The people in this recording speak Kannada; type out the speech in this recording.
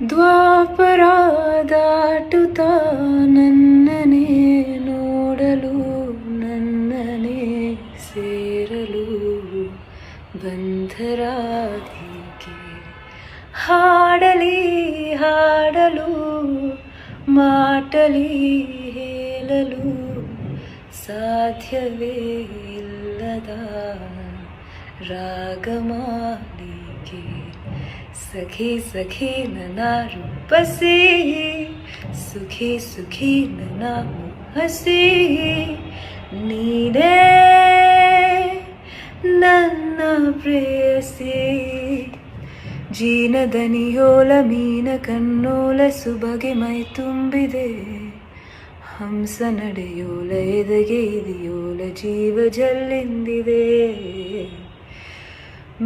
ದ್ವಾಪರ ದಾಟುತ್ತಾ ನನ್ನನೇ ನೋಡಲು ನನ್ನನೇ ಸೇರಲು ಬಂಧರಾಗೀಕೆ ಹಾಡಲಿ ಹಾಡಲು ಮಾಟಲಿ ಹೇಳಲು ಸಾಧ್ಯವೇ ಇಲ್ಲದ ರಾಗಮಾಲಿಕೆ ಸಖಿ ಸಖಿ ನನ್ನ ರೂಪಸಿ ಸುಖಿ ಸುಖಿ ನನ್ನ ಹಸಿ ನೀನೇ ನನ್ನ ಪ್ರೇಯಸಿ ಜೀನದನಿಯೋಲ ಮೀನ ಕಣ್ಣೋಲ ಸುಬಗೆ ಮೈ ತುಂಬಿದೆ ಹಂಸ ನಡೆಯೋಲ ಎದೆಗೆ ಇದೆಯೋಲ ಜೀವ ಜಲ್ಲಿಂದಿದೆ